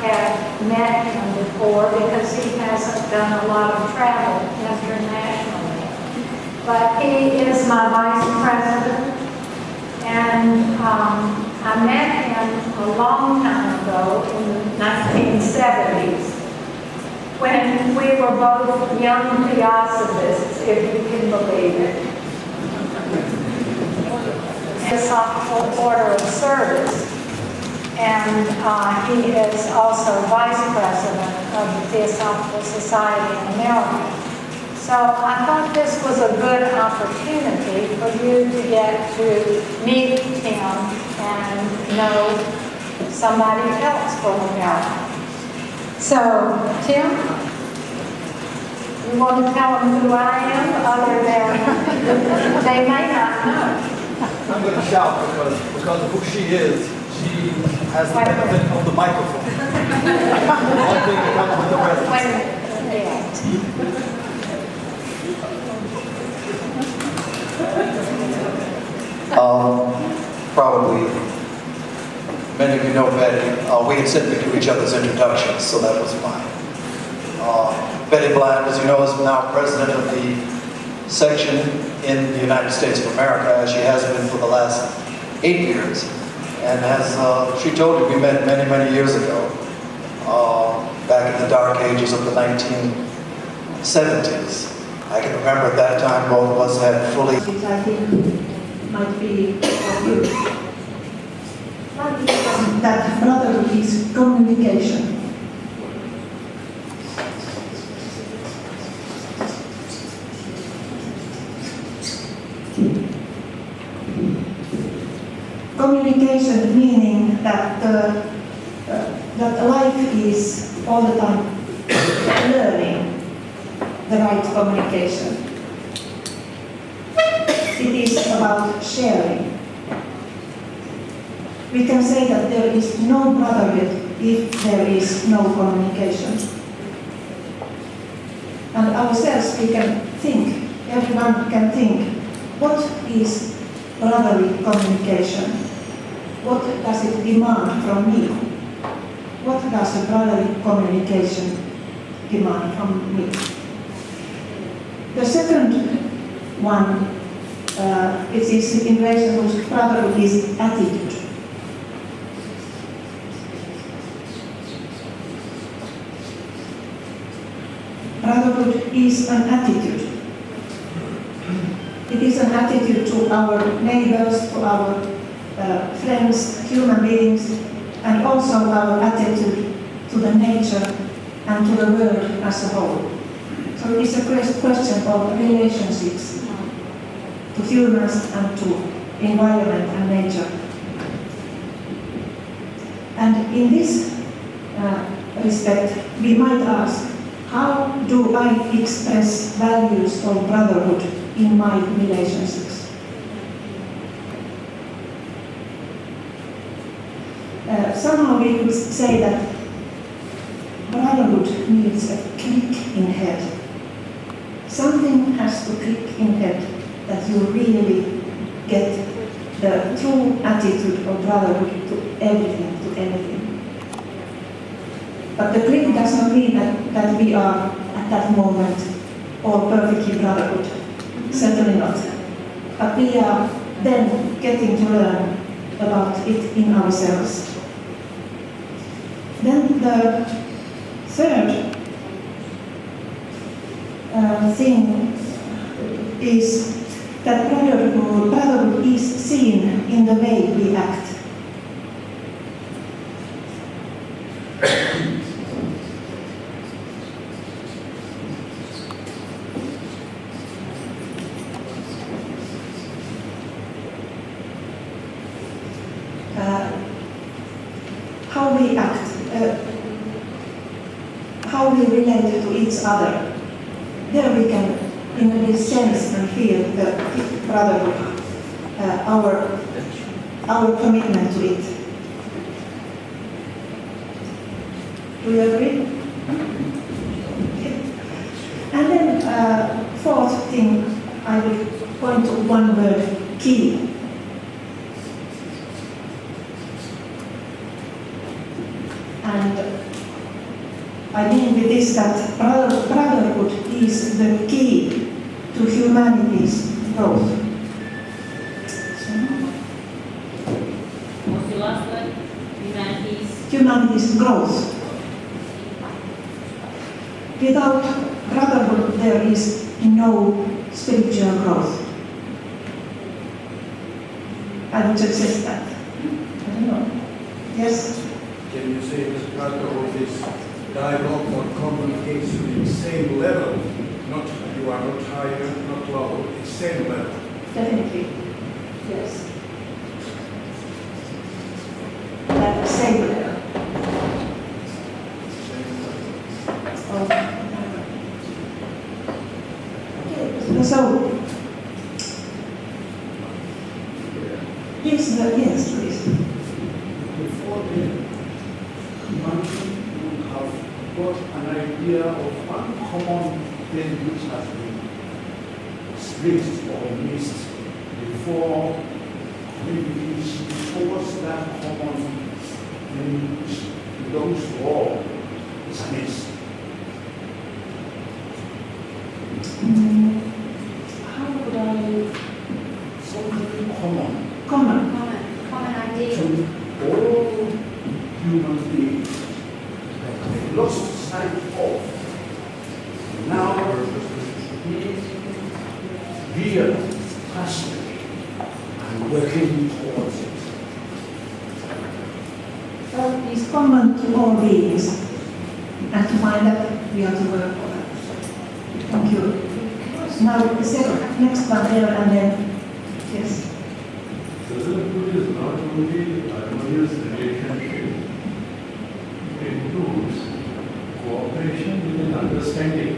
had met him before because he hasn't done a lot of travel internationally. But he is my vice president, and I met him a long time ago in the 1970s when we were both young theosophists, if you can believe it. Theosophical Order of Service, and he is also vice president of the Theosophical Society in America. So I thought this was a good opportunity for you to get to meet him and know somebody else from America. So, Tim, you want to tell them who I am other than they may not know? I'm going to shout because of who she is. She has the benefit of the microphone. One thing that comes with the presidency. Probably many of you know Betty. We had said we'd do each other's introductions, so that was fine. Betty Black, as you know, is now president of the section in the United States of America, as she has been for the last 8 years. And as she told you, we met many, many years ago, back in the dark ages of the 1970s. I can remember at that time both of us had fully... Which I think might be of use. That brotherhood is communication. Communication meaning that that life is all the time learning the right communication. It is about sharing. We can say that there is no brotherhood if there is no communication. And ourselves we can think, everyone can think, what is brotherly communication? What does it demand from me? What does a brotherly communication demand from me? The second one, which is in relation to brotherhood, is attitude. Brotherhood is an attitude. It is an attitude to our neighbors, to our friends, human beings, and also our attitude to the nature and to the world as a whole. So it is a question of relationships to humans and to environment and nature. And in this respect, we might ask, how do I express values of brotherhood in my relationships? Somehow we could say that brotherhood needs a click in head. Something has to click in head that you really get the true attitude of brotherhood to everything. But the click does not mean that we are at that moment all perfectly brotherhood. Certainly not. But we are then getting to learn about it in ourselves. Then the third thing is that brotherhood is seen in the way we act. How we act, how we relate to each other. There we can, in a sense, and feel the brotherhood, our commitment to it. Do you agree? Okay. And then, fourth thing, I will point to one word: key. And I mean with this that brotherhood is the key to humanity's growth. What's the last one? Humanity's growth. Without brotherhood, there is no spiritual growth. I would suggest that. I don't know. Yes? Can you say that brotherhood is dialogue or communication in the same level? Not you are not higher, not lower, it's same level. Definitely. Yes. At the same level. Okay. So, yes, please. Before then, humanity would have got an idea of one common thing which has been split or missed before we reach towards that common thing which belongs to all. It's a miss. How would I... Something common Common. Common idea. to all human beings that they lost sight of. Now, we are passionate and working towards it. Well, it's common to all beings, and to find that we have to work for that. Thank you. Now, the second, next one there, and then, yes. Brotherhood is not only harmonious relationship, it includes cooperation with an understanding.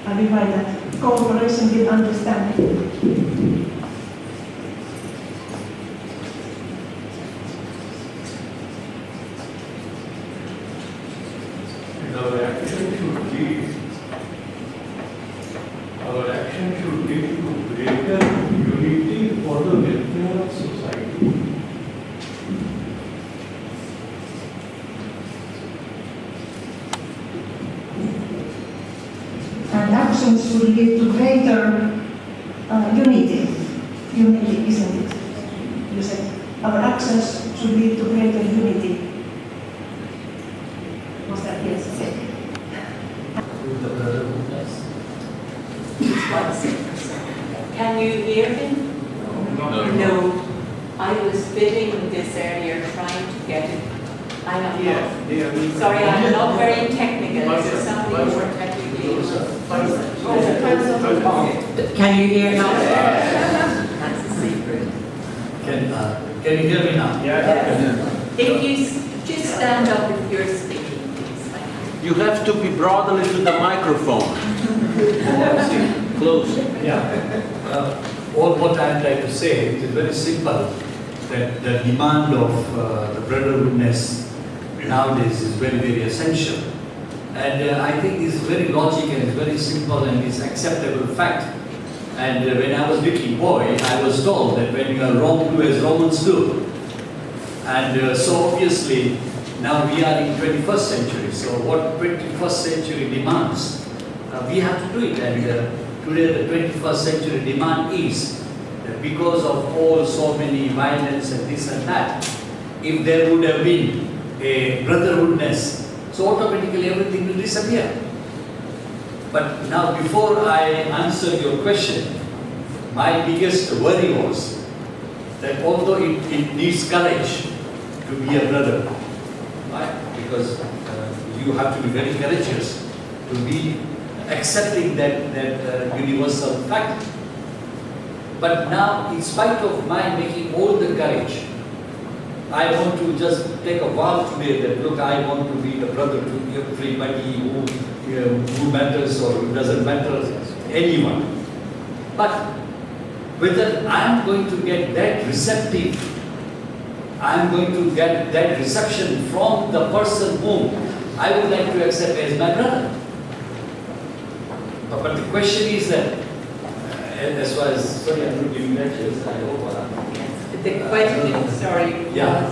I will write that. Cooperation with understanding. And our action should lead to greater unity for the welfare of society. And actions should lead to greater unity. Unity, isn't it? You said our actions should lead to greater unity. Was that yes? With the brotherhoodness. Can you hear him? No. I was fitting this earlier, trying to get it. I'm not. Sorry, I'm not very technical. Is there something more technically? Can you hear now? That's a secret. Can you hear me now? If you just stand up if you're speaking, please. You have to be brotherly to the microphone. Close. Yeah. All what I'm trying to say is very simple. That the demand of the brotherhoodness nowadays is very, very essential. And I think it's very logical, it's very simple, and it's acceptable fact. And when I was a little boy, I was told that when you are wrong, do as Romans do. And so obviously, now we are in 21st century. So what 21st century demands, we have to do it. And today the 21st century demand is that because of all so many violence and this and that, if there would have been a brotherhoodness, so automatically everything will disappear. But now before I answer your question, my biggest worry was that although it needs courage to be a brother, right? Because you have to be very courageous to be accepting that universal fact. But now, in spite of my making all the courage, I want to just take a vow today that, look, I want to be the brother to everybody who matters or who doesn't matter, anyone. But whether I'm going to get that receptive, I'm going to get that reception from the person whom I would like to accept as my brother. But the question is that, as far as, sorry, I'm not giving lectures, I hope The question, sorry, yeah.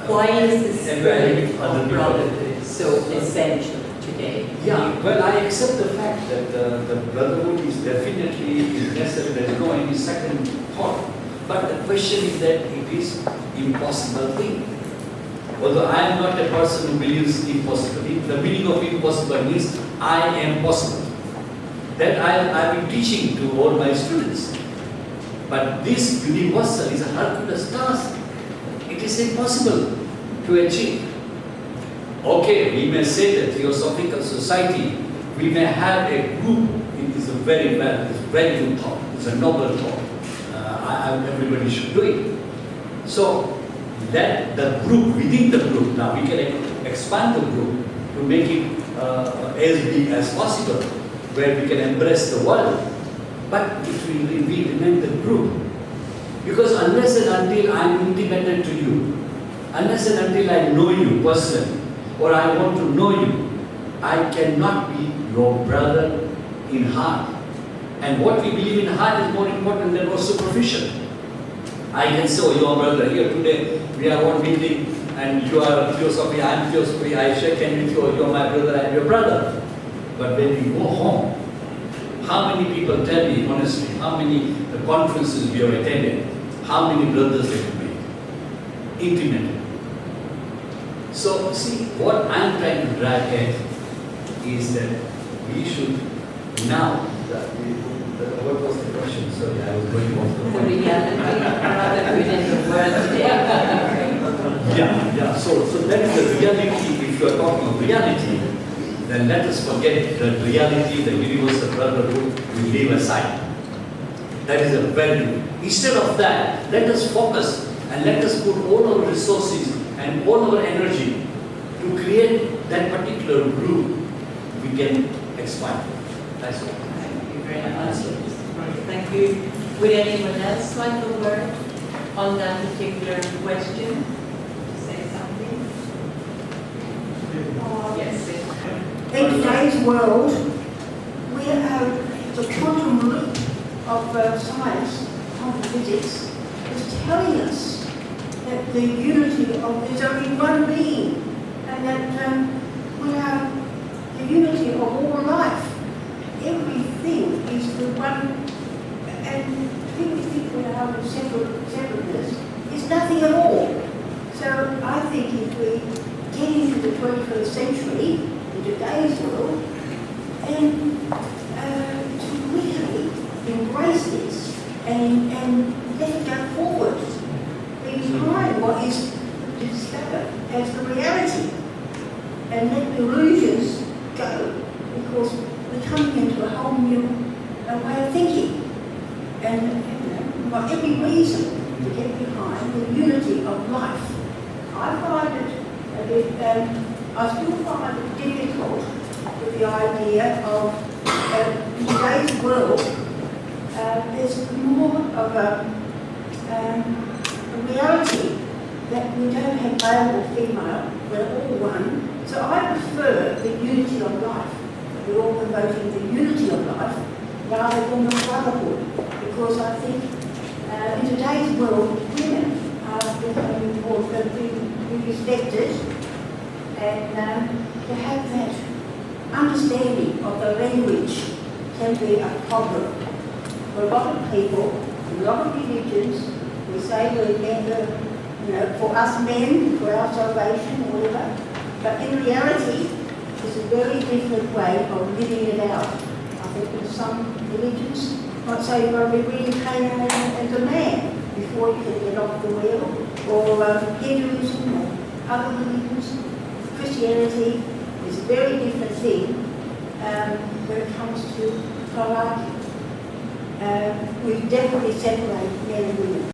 was Why is the spirit and other of people. brotherhood so essential today? Yeah, well, I accept the fact that the brotherhood is definitely necessary. There is no any second thought. But the question is that it is impossible thing. Although I am not a person who believes impossible. The meaning of impossible means I am possible. That I've been teaching to all my students. But this universal is a Hercules task. It is impossible to achieve. Okay, we may say that Theosophical Society, we may have a group. It is a very good thought. It's a noble thought. Everybody should do it. So that the group, within the group, now we can expand the group to make it as big as possible, where we can embrace the world. But it will remain the group. Because unless and until I am intimated to you, unless and until I know you personally, or I want to know you, I cannot be your brother in heart. And what we believe in heart is more important than what's superficial. I can say, oh, your brother, here today we are one meeting and you are Theosophy, I am Theosophy, I shake hand with you, you are my brother, I am your brother. But when we go home, how many people tell me honestly, how many conferences we have attended, how many brothers they have made? Intimate. So see, what I am trying to drive at is that we should now, what was the question? Sorry, I was going off the The reality of brotherhood in the world today. Yeah. So that is the reality. If you are talking of reality, then let us forget the reality, the universal brotherhood, we leave aside. That is a very. Instead of that, let us focus and let us put all our resources and all our energy to create that particular group we can expand. That's all. Thank you very much. Thank you. Would anyone else like a word on that particular question? To say something? Yes. In today's world, we have the quantum leap of science, quantum physics, is telling us that the unity of there's only one being, and that we have the unity of all life. Everything is the one, and people think we have separateness. It's nothing at all. So I think if we get into the 21st century, in today's world, and to really embrace this and let it go forward, behind what is discovered as the reality, and let the illusions go, because we're coming into a whole new way of thinking, and for every reason to get behind the unity of life. I find it a bit, I still find it difficult with the idea of in today's world, there's more of a reality that we don't have male or female, we're all one. So I prefer the unity of life. We're all promoting the unity of life rather than the brotherhood, because I think in today's world, women are becoming more respected, and to have that understanding of the language can be a problem. For a lot of people, in a lot of religions, we say we're together, for us men, for our salvation, or whatever. But in reality, it's a very different way of living it out. I think in some religions, might say you've got to be reincarnated as a man before you can get off the wheel, or Hinduism or other religions. Christianity is a very different thing when it comes to hierarchy. We definitely separate men and women.